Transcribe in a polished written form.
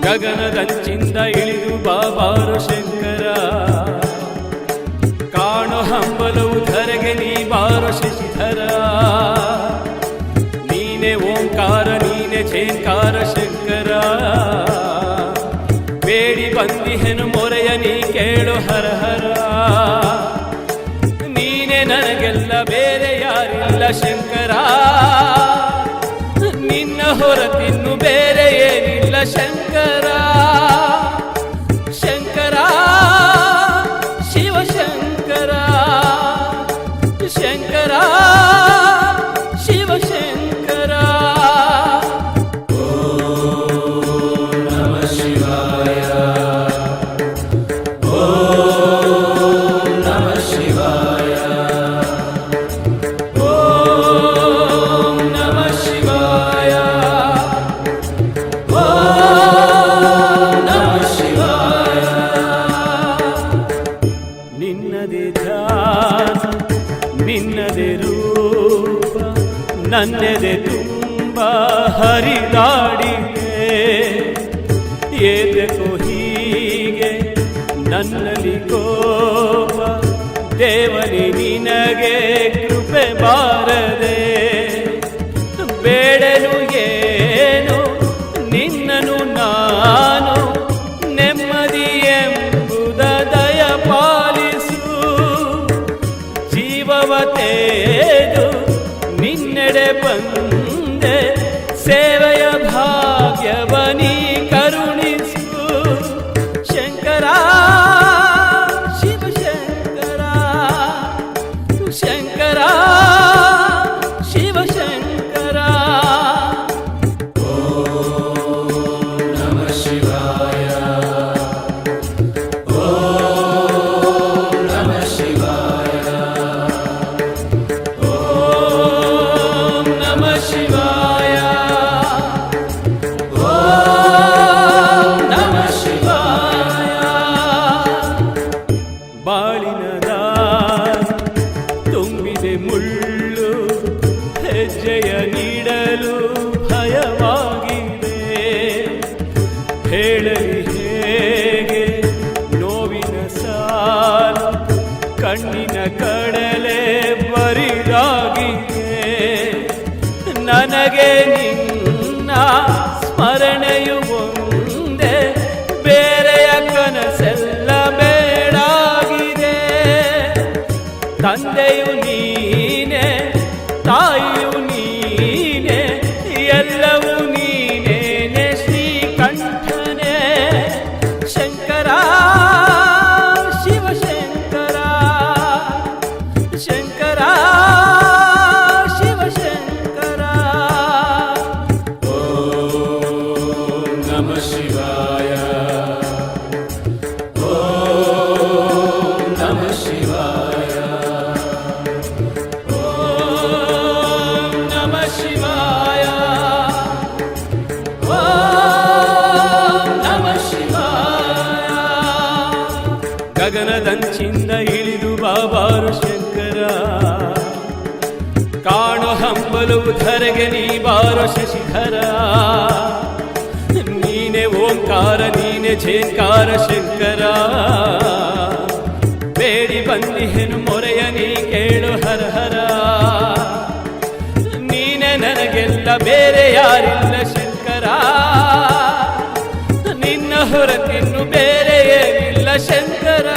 ಗಗನದಂಚಿಂದ ಇಳಿದು ಬಾಬಾರು ಶಂಕರ, ಕಾಣೋ ಹಂಬಲವು ಧರೆಗೆ ನೀ ಬಾರೋ ಶಶಿಧರ. ನೀನೆ ಓಂಕಾರ ನೀನೆ ಛೇಂಕಾರ ಶಂಕರ, ಬೇಡಿ ಬಂದಿಹೆನು ಮೊರೆಯ ನೀ ಕೇಳು ಹರ ಹರ. ನೀನೆ ನನಗೆಲ್ಲ ಬೇರೆ ಯಾರಿಲ್ಲ ಶಂಕರ, ನಿನ್ನ ಹೊರತಿನ್ನು ಬೇರೆ ಏನಿಲ್ಲ ಶಂಕರ. ಶಂಕರ ಶಿವಶಂಕರ, ಶಂಕರ ಶಿವಶಂಕರ. ಓಂ ನಮಃ ಶಿವಾಯ, ಓಂ ನಮಃ ಶಿವಾಯ, ಓಂ ನಮಃ ಶಿವಾಯ, ಓಂ ನಮಃ ಶಿವಾಯ. ನಿನ್ನದೇ ಧ್ಯಾನ ನಿನ್ನದೇ ರೂಪ ನನ್ನೆದೆ ತುಂಬ ಹರಿದಾಡಿದೆ. ಏತಕೋ ಹೀಗೆ ನನ್ನಲ್ಲಿ ಕೋಪ, ದೇವನೇ ನಿನಗೆ ಕೃಪೆ ಬಾರದೆ. ಬೇಡನು ಏನು ನಿನ್ನನು ನಾನು, ನೆಮ್ಮದಿ ಎಂಬುದ ದಯ ಪಾಲಿಸು. ಜೀವವತೇದು ನಿನ್ನೆಡೆ ಬಂದೆ, ಸೇವೆಯ ಭಾಗ್ಯವನಿ ಕರುಣಿಸು. ಶಂಕರ ಶಿವಶಂಕರ, ಶಂಕರ ಶಿವಶಂಕರ. ಓಂ ನಮಃ ಶಿವಾಯ, ಓಂ ನಮಃ ಶಿವಾಯ, ಓಂ ನಮಃ ಶಿವಾಯ, ಓಂ ನಮಃ ಶಿವಾಯ. ಬಾಳಿನ ದಾರಿ ತುಂಬಿದೆ ಮುಳ್ಳು, ಹೆಜ್ಜೆಯ ನೀಡಲು ಭಯವಾಗಿದೆ. ಹೇಳಲಿ ಹೇಗೆ ನೋವಿನ ಸಾಲು, ಕಣ್ಣಿನ ಕಡಲೆ ಬರಿದಾಗಿದೆ. ನನಗೆ ನಿನ್ನ ಸ್ಮರಣೆಯು ಒಂದೇ, ಬೇರೆಯ ಕನಸೆಲ್ಲ ಬೇಡಾಗಿದೆ. ತಂದೆಯು ನೀನೆ ತಾಯಿಯು ನೀನೆ, ಎಲ್ಲವೂ ನೀನೇನೆ ಶ್ರೀಕಂಠನೇ. ಶಂಕರ ಶಿವಶಂಕರ, ಶಂಕರ ಶಿವಶಂಕರ. ಓಂ ನಮಃ ಶಿವಾಯ, ಓಂ ನಮಃ ಶಿವಾಯ, ಓಂ ನಮಃ ಶಿವಾಯ, ಓಂ ನಮಃ ಶಿವಾಯ. ಗಗನದಂಚಿಂದ ಇಳಿದು ಬಾಬಾರು ಶಂಕರ, ಕಾಣೋ ಹಂಬಲವು ಧರೆಗೆ ನೀ ಬಾರೋ ಶಶಿಧರ. ನೀನೆ ಓಂಕಾರ ನೀನೆ ಛೇಂಕಾರ ಶಂಕರ, ಬೇಡಿ ಬಂದಿಹೆನು ಮೊರೆಯ ನೀ ಕೇಳು ಹರ ಹರ. ನೀನೆ ನನಗೆಲ್ಲ ಬೇರೆ ಯಾರಿಲ್ಲ ಶಂಕರ, ನಿನ್ನ ಹೊರತಿನ್ನು ಬೇರೆ ಏನಿಲ್ಲ ಶಂಕರ.